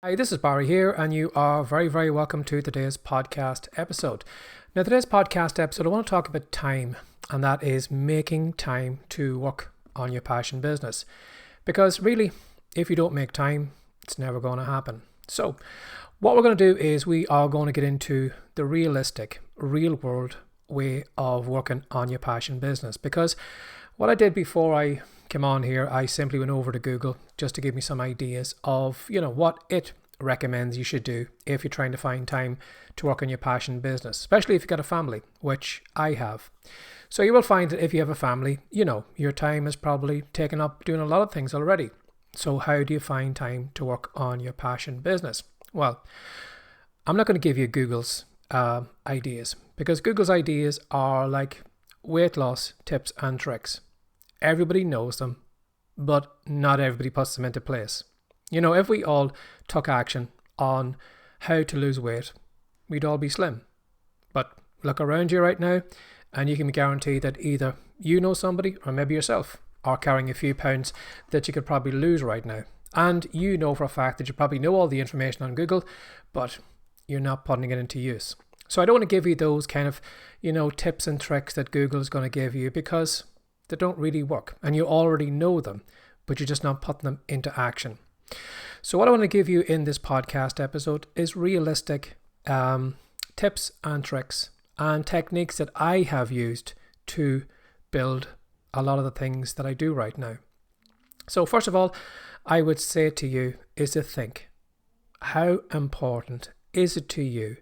Hi, this is Barry here, and you are very, very welcome to today's podcast episode. Now, today's podcast episode, I want to talk about time, and that is making time to work on your passion business. Because really, if you don't make time, it's never going to happen. So, what we're going to do is we are going to get into the realistic, real world way of working on your passion business. Because what I did before I came on here, I simply went over to Google just to give me some ideas of, what it recommends you should do if you're trying to find time to work on your passion business, especially if you've got a family, which I have. So you will find that if you have a family, your time is probably taken up doing a lot of things already. So how do you find time to work on your passion business? Well, I'm not going to give you Google's ideas, because Google's ideas are like weight loss tips and tricks. Everybody knows them, but not everybody puts them into place. If we all took action on how to lose weight, we'd all be slim. But look around you right now, and you can be guaranteed that either you know somebody or maybe yourself are carrying a few pounds that you could probably lose right now. And you know for a fact that you probably know all the information on Google, but you're not putting it into use. So I don't want to give you those kind of, tips and tricks that Google is going to give you, because they don't really work and you already know them, but you're just not putting them into action. So what I want to give you in this podcast episode is realistic tips and tricks and techniques that I have used to build a lot of the things that I do right now. So first of all, I would say to you is to think, how important is it to you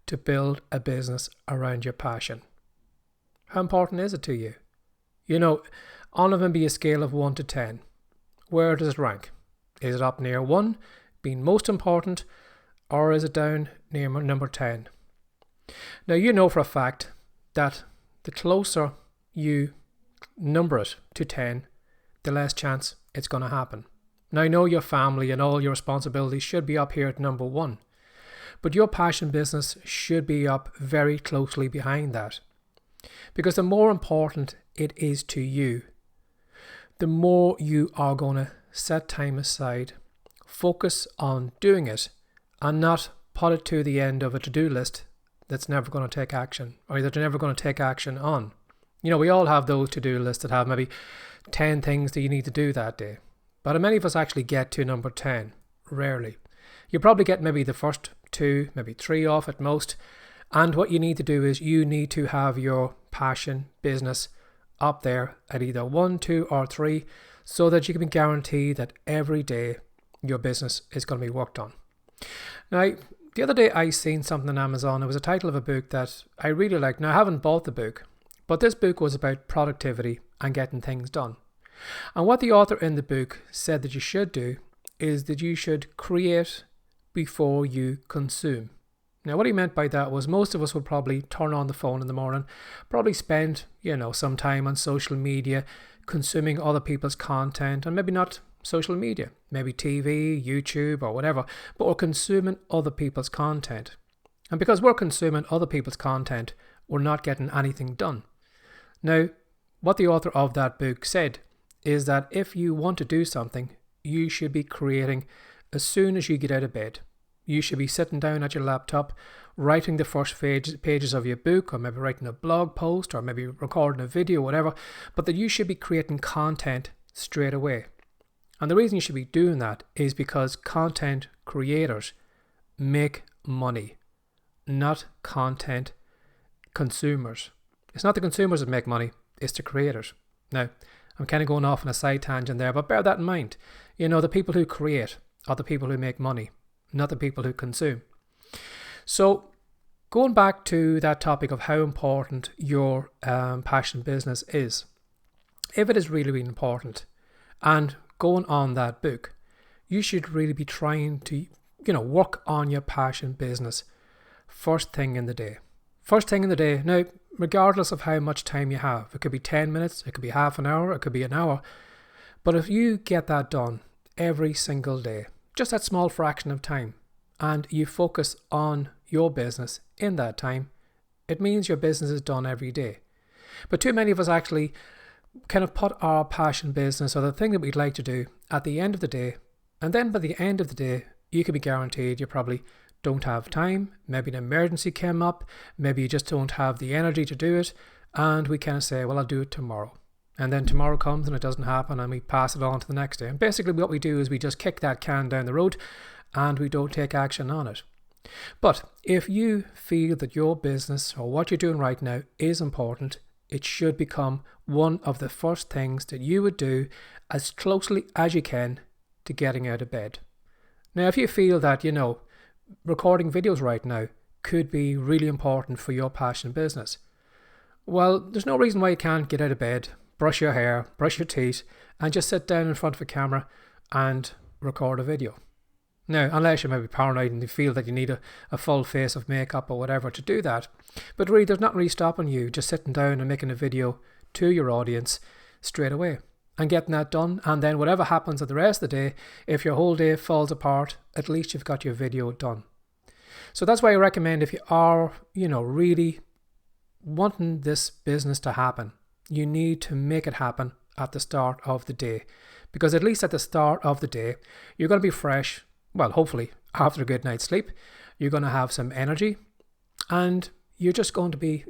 to build a business around your passion? How important is it to you? On a maybe a scale of 1 to 10, where does it rank? Is it up near 1, being most important, or is it down near number 10? Now, you know for a fact that the closer you number it to 10, the less chance it's going to happen. Now, I know your family and all your responsibilities should be up here at number 1, but your passion business should be up very closely behind that. Because the more important it is to you, the more you are going to set time aside, focus on doing it, and not put it to the end of a to-do list that's never going to take action, or that you're never going to take action on. We all have those to-do lists that have maybe 10 things that you need to do that day. But how many of us actually get to number 10? Rarely. You probably get maybe the first 2, maybe 3 off at most. And what you need to do is you need to have your passion business up there at either 1, 2, or 3, so that you can be guaranteed that every day your business is going to be worked on. Now, the other day I seen something on Amazon. It was a title of a book that I really liked. Now, I haven't bought the book, but this book was about productivity and getting things done. And what the author in the book said that you should do is that you should create before you consume. Now, what he meant by that was most of us would probably turn on the phone in the morning, probably spend, some time on social media, consuming other people's content, and maybe not social media, maybe TV, YouTube, or whatever, but we're consuming other people's content. And because we're consuming other people's content, we're not getting anything done. Now, what the author of that book said is that if you want to do something, you should be creating as soon as you get out of bed. You should be sitting down at your laptop, writing the first pages of your book, or maybe writing a blog post, or maybe recording a video, whatever, but that you should be creating content straight away. And the reason you should be doing that is because content creators make money, not content consumers. It's not the consumers that make money, it's the creators. Now, I'm kind of going off on a side tangent there, but bear that in mind. The people who create are the people who make money, not the people who consume. So going back to that topic of how important your passion business is, if it is really, really important and going on that book, you should really be trying to, work on your passion business first thing in the day. First thing in the day. Now, regardless of how much time you have, it could be 10 minutes, it could be half an hour, it could be an hour. But if you get that done every single day, just that small fraction of time, and you focus on your business in that time, it means your business is done every day. But too many of us actually kind of put our passion business or the thing that we'd like to do at the end of the day, and then by the end of the day, you can be guaranteed you probably don't have time. Maybe an emergency came up, maybe you just don't have the energy to do it, and we kind of say, well, I'll do it tomorrow. And then tomorrow comes and it doesn't happen, and we pass it on to the next day. And basically what we do is we just kick that can down the road and we don't take action on it. But if you feel that your business or what you're doing right now is important, it should become one of the first things that you would do as closely as you can to getting out of bed. Now, if you feel that, recording videos right now could be really important for your passion business, well, there's no reason why you can't get out of bed, brush your hair, brush your teeth, and just sit down in front of a camera and record a video. Now, unless you may be paranoid and you feel that you need a full face of makeup or whatever to do that, but really there's nothing really stopping you just sitting down and making a video to your audience straight away and getting that done. And then whatever happens at the rest of the day, if your whole day falls apart, at least you've got your video done. So that's why I recommend, if you are, really wanting this business to happen, you need to make it happen at the start of the day. Because at least at the start of the day, you're going to be fresh. Well, hopefully after a good night's sleep, you're going to have some energy, and you're just going to be,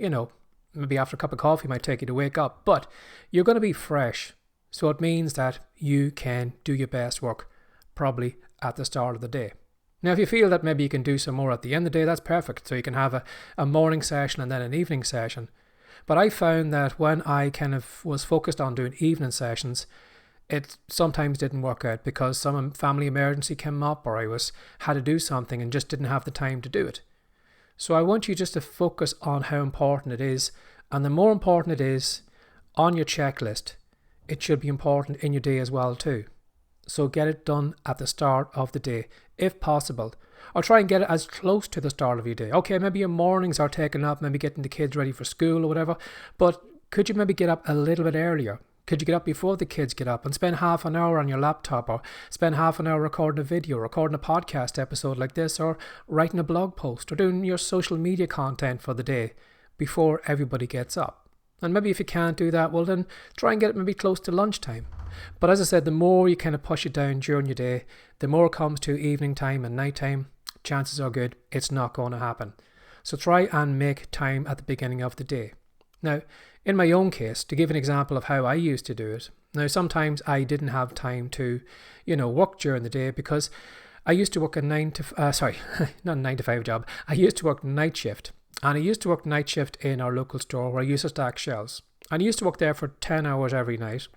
maybe after a cup of coffee might take you to wake up, but you're going to be fresh. So it means that you can do your best work probably at the start of the day. Now, if you feel that maybe you can do some more at the end of the day, that's perfect. So you can have a morning session and then an evening session. But I found that when I kind of was focused on doing evening sessions, it sometimes didn't work out because some family emergency came up, or I had to do something and just didn't have the time to do it. So I want you just to focus on how important it is. And the more important it is on your checklist, it should be important in your day as well too. So get it done at the start of the day, if possible. Or try and get it as close to the start of your day. Okay, maybe your mornings are taken up, maybe getting the kids ready for school or whatever, but could you maybe get up a little bit earlier? Could you get up before the kids get up and spend half an hour on your laptop, or spend half an hour recording a video, recording a podcast episode like this, or writing a blog post, or doing your social media content for the day before everybody gets up? And maybe if you can't do that, well then try and get it maybe close to lunchtime. But as I said, the more you kind of push it down during your day, the more it comes to evening time and night time, chances are good it's not going to happen. So try and make time at the beginning of the day. Now, in my own case, to give an example of how I used to do it, now sometimes I didn't have time to, work during the day because I used to work a not a 9 to 5 job. I used to work night shift, and I used to work night shift in our local store where I used to stack shelves. And I used to work there for 10 hours every night.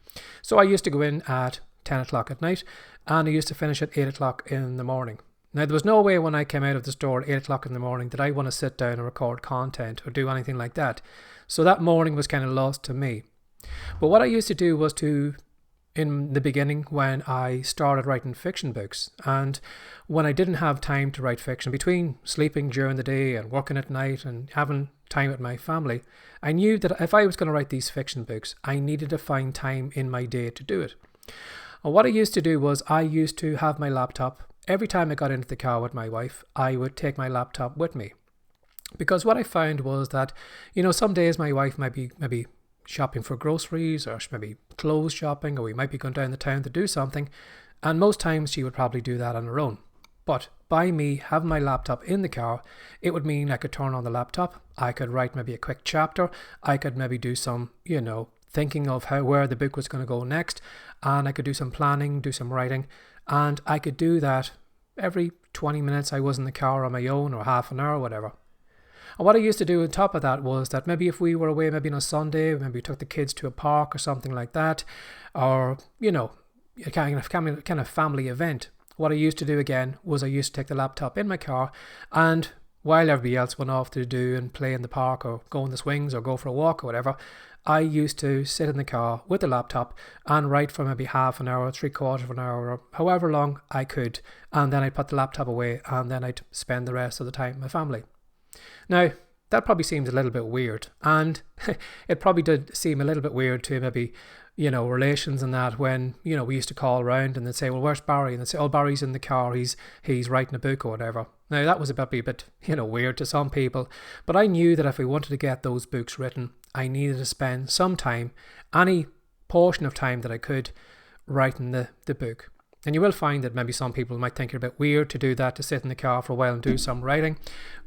So I used to go in at 10 o'clock at night, and I used to finish at 8 o'clock in the morning. Now, there was no way when I came out of the store at 8 o'clock in the morning that I want to sit down and record content or do anything like that. So that morning was kind of lost to me. But what I used to do was in the beginning, when I started writing fiction books, and when I didn't have time to write fiction, between sleeping during the day and working at night and having time with my family, I knew that if I was going to write these fiction books, I needed to find time in my day to do it. And what I used to do was I used to have my laptop. Every time I got into the car with my wife, I would take my laptop with me. Because what I found was that, some days my wife might be maybe shopping for groceries, or maybe clothes shopping, or we might be going down the town to do something. And most times she would probably do that on her own. But by me having my laptop in the car, it would mean I could turn on the laptop. I could write maybe a quick chapter. I could maybe do some, thinking of where the book was going to go next. And I could do some planning, do some writing. And I could do that every 20 minutes I was in the car on my own, or half an hour, or whatever. And what I used to do on top of that was that maybe if we were away, maybe on a Sunday, maybe we took the kids to a park or something like that, or, a kind of family event, what I used to do again was I used to take the laptop in my car, and while everybody else went off to do and play in the park or go on the swings or go for a walk or whatever, I used to sit in the car with the laptop and write for maybe half an hour, 3/4 of an hour, or however long I could, and then I'd put the laptop away, and then I'd spend the rest of the time with my family. Now, that probably seems a little bit weird, and it probably did seem a little bit weird to maybe, relations and that, when, we used to call around and they'd say, well, where's Barry? And they'd say, oh, Barry's in the car, he's writing a book or whatever. Now, that was a bit, weird to some people, but I knew that if we wanted to get those books written, I needed to spend some time, any portion of time that I could, writing the book. And you will find that maybe some people might think you're a bit weird to do that, to sit in the car for a while and do some writing.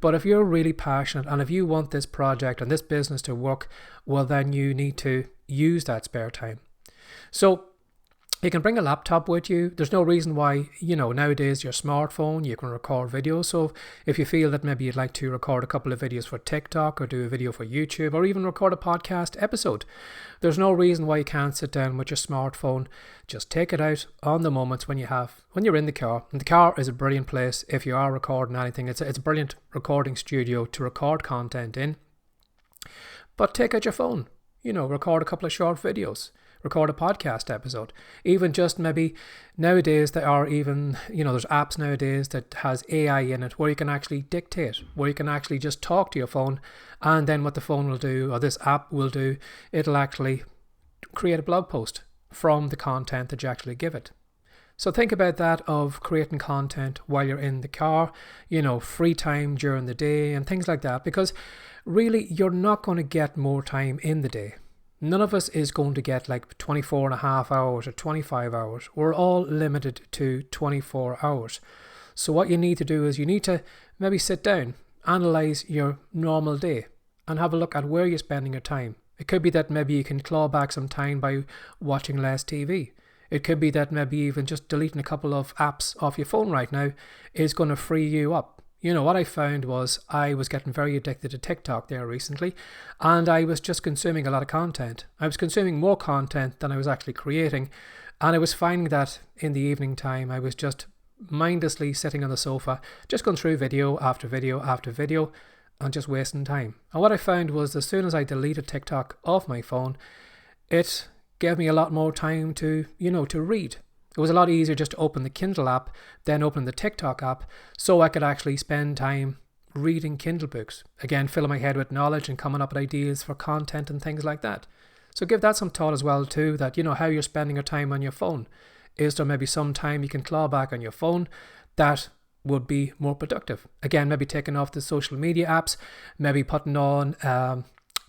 But if you're really passionate and if you want this project and this business to work, well, then you need to use that spare time. So you can bring a laptop with you. There's no reason why, nowadays your smartphone, you can record videos. So if you feel that maybe you'd like to record a couple of videos for TikTok or do a video for YouTube or even record a podcast episode, there's no reason why you can't sit down with your smartphone. Just take it out on the moments when you're in the car. And the car is a brilliant place if you are recording anything. It's a brilliant recording studio to record content in. But take out your phone, record a couple of short videos. Record a podcast episode. Even just maybe nowadays there are even, there's apps nowadays that has AI in it where you can actually dictate, where you can actually just talk to your phone, and then what the phone will do, or this app will do, it'll actually create a blog post from the content that you actually give it. So think about that, of creating content while you're in the car, free time during the day and things like that, because really you're not going to get more time in the day. None of us is going to get like 24 and a half hours or 25 hours. We're all limited to 24 hours. So what you need to do is you need to maybe sit down, analyze your normal day and have a look at where you're spending your time. It could be that maybe you can claw back some time by watching less TV. It could be that maybe even just deleting a couple of apps off your phone right now is going to free you up. What I found was I was getting very addicted to TikTok there recently, and I was just consuming a lot of content. I was consuming more content than I was actually creating, and I was finding that in the evening time I was just mindlessly sitting on the sofa, just going through video after video after video and just wasting time. And what I found was as soon as I deleted TikTok off my phone, it gave me a lot more time to read. It was a lot easier just to open the Kindle app, then open the TikTok app, so I could actually spend time reading Kindle books. Again, filling my head with knowledge and coming up with ideas for content and things like that. So give that some thought as well too, that how you're spending your time on your phone. Is there maybe some time you can claw back on your phone that would be more productive? Again, maybe taking off the social media apps, maybe putting on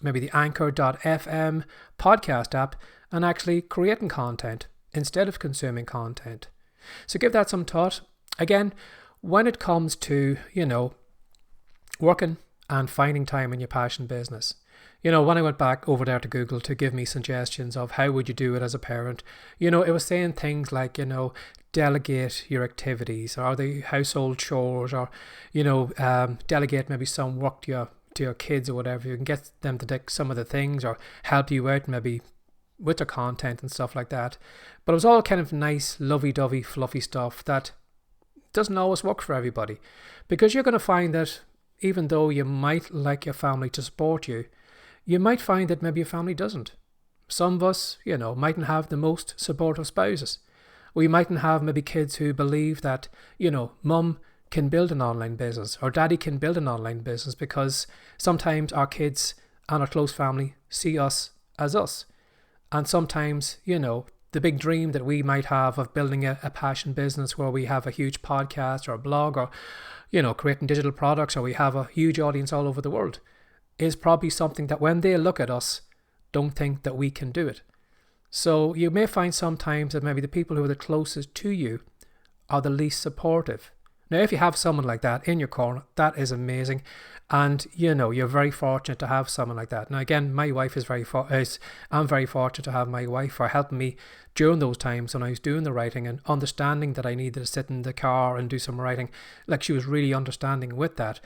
maybe the anchor.fm podcast app and actually creating content instead of consuming content. So give that some thought. Again, when it comes to, working and finding time in your passion business, when I went back over there to Google to give me suggestions of how would you do it as a parent, it was saying things like, delegate your activities or the household chores, or, delegate maybe some work to your kids or whatever. You can get them to do some of the things or help you out maybe with their content and stuff like that. But it was all kind of nice, lovey-dovey, fluffy stuff that doesn't always work for everybody, because you're going to find that even though you might like your family to support you, you might find that maybe your family doesn't. Some of us, mightn't have the most supportive spouses. We mightn't have maybe kids who believe that, mum can build an online business or daddy can build an online business, because sometimes our kids and our close family see us as us. And sometimes, the big dream that we might have of building a passion business where we have a huge podcast or a blog or, creating digital products, or we have a huge audience all over the world, is probably something that when they look at us, don't think that we can do it. So you may find sometimes that maybe the people who are the closest to you are the least supportive. Now, if you have someone like that in your corner, that is amazing. And, you're very fortunate to have someone like that. Now, again, my wife I'm very fortunate to have my wife for helping me during those times when I was doing the writing and understanding that I needed to sit in the car and do some writing. Like, she was really understanding with that.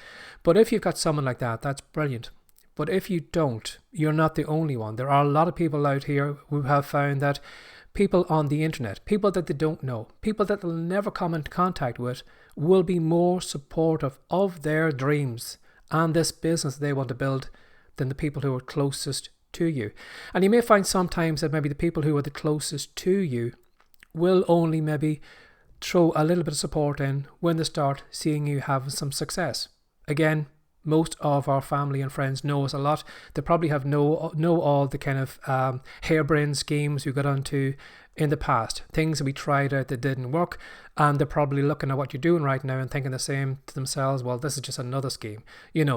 But if you've got someone like that, that's brilliant. But if you don't, you're not the only one. There are a lot of people out here who have found that people on the internet, people that they don't know, people that they'll never come into contact with, will be more supportive of their dreams and this business they want to build than the people who are closest to you. And you may find sometimes that maybe the people who are the closest to you will only maybe throw a little bit of support in when they start seeing you having some success. Again, most of our family and friends know us a lot. They probably have know all the kind of harebrained schemes we got onto in the past, things that we tried out that didn't work, and they're probably looking at what you're doing right now and thinking the same to themselves. Well, this is just another scheme.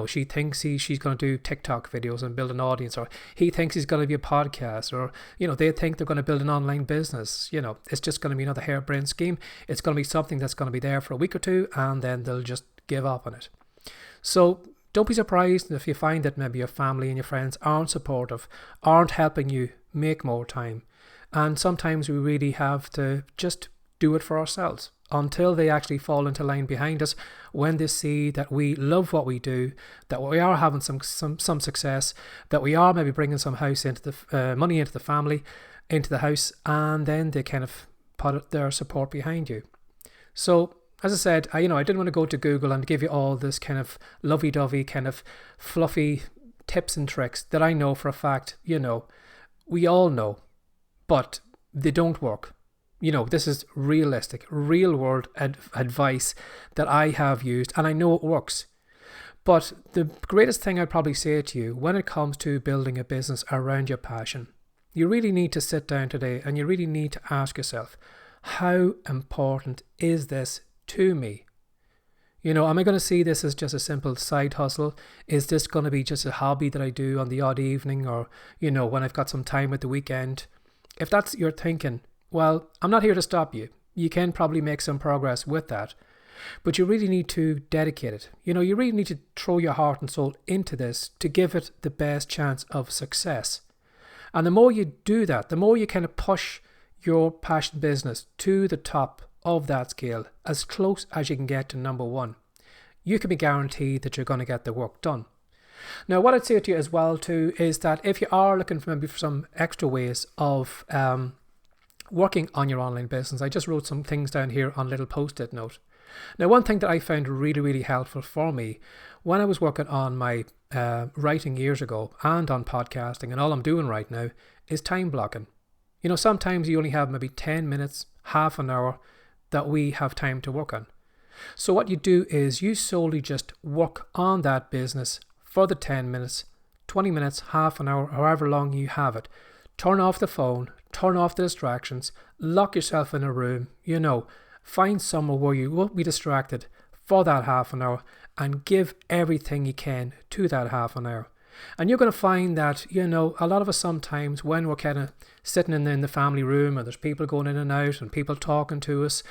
She thinks she's going to do TikTok videos and build an audience, or he thinks he's going to be a podcast, or they think they're going to build an online business. It's just going to be another harebrained scheme. It's going to be something that's going to be there for a week or two, and then they'll just give up on it. So don't be surprised if you find that maybe your family and your friends aren't supportive, aren't helping you make more time. And sometimes we really have to just do it for ourselves until they actually fall into line behind us, when they see that we love what we do, that we are having some success, that we are maybe bringing some house into the money into the family, into the house, and then they kind of put their support behind you. So as I said, I didn't want to go to Google and give you all this kind of lovey-dovey, kind of fluffy tips and tricks that I know for a fact, we all know, but they don't work. This is realistic, real world advice that I have used, and I know it works. But the greatest thing I'd probably say to you when it comes to building a business around your passion, you really need to sit down today and you really need to ask yourself, how important is this to me? Am I going to see this as just a simple side hustle? Is this going to be just a hobby that I do on the odd evening, or, when I've got some time at the weekend? If that's your thinking, well, I'm not here to stop you. You can probably make some progress with that, but you really need to dedicate it. You really need to throw your heart and soul into this to give it the best chance of success. And the more you do that, the more you kind of push your passion business to the top of that scale, as close as you can get to number one, you can be guaranteed that you're going to get the work done. Now, what I'd say to you as well too is that if you are looking for maybe some extra ways of working on your online business, I just wrote some things down here on a little post-it note. Now, one thing that I found really, really helpful for me when I was working on my writing years ago and on podcasting, and all I'm doing right now, is time blocking. Sometimes you only have maybe 10 minutes, half an hour that we have time to work on. So what you do is you solely just work on that business for the 10 minutes, 20 minutes, half an hour, however long you have it. Turn off the phone, turn off the distractions, lock yourself in a room, find somewhere where you won't be distracted for that half an hour, and give everything you can to that half an hour. And you're going to find that, a lot of us sometimes when we're kind of sitting in the family room and there's people going in and out and people talking to us,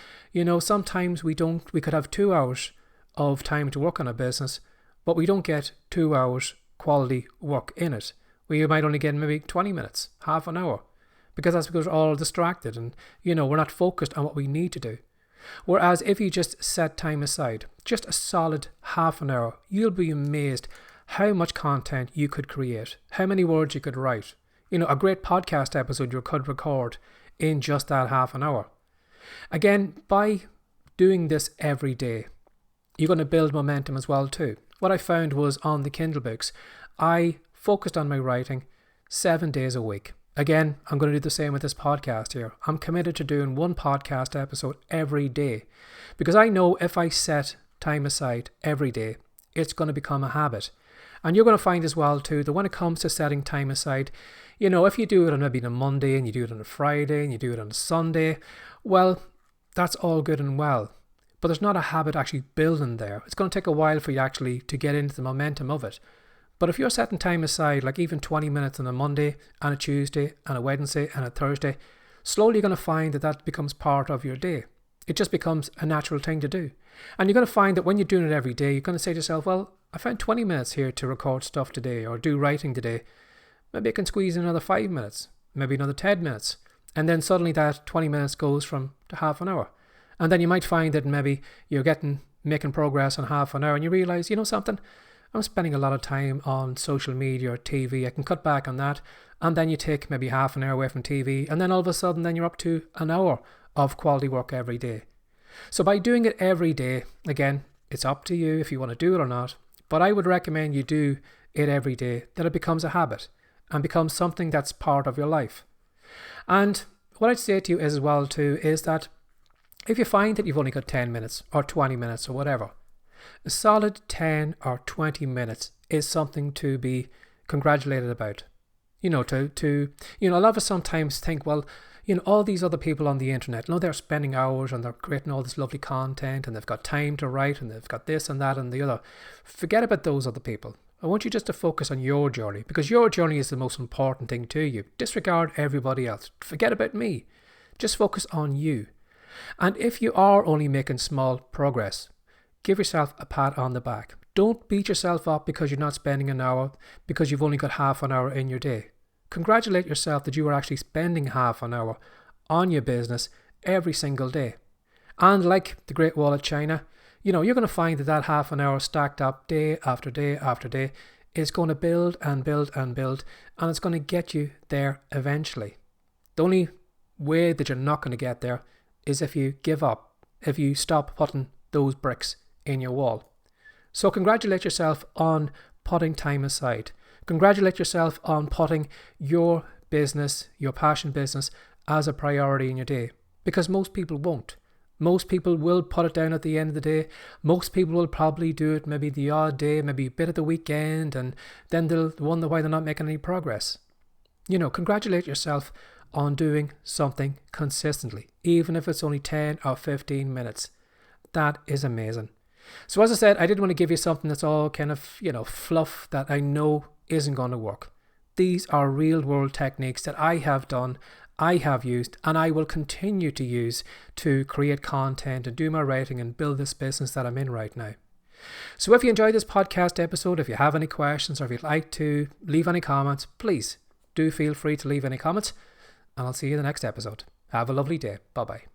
sometimes we could have 2 hours of time to work on a business, but we don't get 2 hours quality work in it. We might only get maybe 20 minutes, half an hour, because we're all distracted and, we're not focused on what we need to do. Whereas if you just set time aside, just a solid half an hour, you'll be amazed how much content you could create, how many words you could write. A great podcast episode you could record in just that half an hour. Again, by doing this every day, you're going to build momentum as well too. What I found was on the Kindle books, I focused on my writing 7 days a week. Again, I'm going to do the same with this podcast here. I'm committed to doing one podcast episode every day, because I know if I set time aside every day, it's going to become a habit. And you're going to find as well too that when it comes to setting time aside, if you do it on maybe a Monday and you do it on a Friday and you do it on a Sunday, well, that's all good and well. But there's not a habit actually building there. It's going to take a while for you actually to get into the momentum of it. But if you're setting time aside, like even 20 minutes on a Monday and a Tuesday and a Wednesday and a Thursday, slowly you're going to find that becomes part of your day. It just becomes a natural thing to do. And you're going to find that when you're doing it every day, you're going to say to yourself, well, I found 20 minutes here to record stuff today or do writing today. Maybe I can squeeze in another 5 minutes, maybe another 10 minutes. And then suddenly that 20 minutes goes from to half an hour. And then you might find that maybe you're making progress on half an hour and you realize, something, I'm spending a lot of time on social media or TV. I can cut back on that. And then you take maybe half an hour away from TV. And then all of a sudden, then you're up to an hour of quality work every day. So by doing it every day, again, it's up to you if you want to do it or not. But I would recommend you do it every day, that it becomes a habit and becomes something that's part of your life. And what I'd say to you as well too is that if you find that you've only got 10 minutes or 20 minutes or whatever, A solid 10 or 20 minutes is something to be congratulated about. A lot of us sometimes think, well, all these other people on the internet, they're spending hours and they're creating all this lovely content and they've got time to write and they've got this and that and the other. Forget about those other people. I want you just to focus on your journey, because your journey is the most important thing to you. Disregard everybody else. Forget about me. Just focus on you. And if you are only making small progress, give yourself a pat on the back. Don't beat yourself up because you're not spending an hour, because you've only got half an hour in your day. Congratulate yourself that you are actually spending half an hour on your business every single day. And like the Great Wall of China, you're going to find that half an hour stacked up day after day after day is going to build and build and build, and it's going to get you there eventually. The only way that you're not going to get there is if you give up, if you stop putting those bricks in your wall. So congratulate yourself on putting time aside. Congratulate yourself on putting your business, your passion business, as a priority in your day, because most people won't. Most people will put it down at the end of the day. Most people will probably do it maybe the odd day, maybe a bit of the weekend, and then they'll wonder why they're not making any progress. Congratulate yourself on doing something consistently, even if it's only 10 or 15 minutes. That is amazing. So as I said, I didn't want to give you something that's all kind of, fluff that I know isn't going to work. These are real world techniques that I have done, I have used, and I will continue to use to create content and do my writing and build this business that I'm in right now. So if you enjoyed this podcast episode, if you have any questions or if you'd like to leave any comments, please do feel free to leave any comments, and I'll see you in the next episode. Have a lovely day. Bye-bye.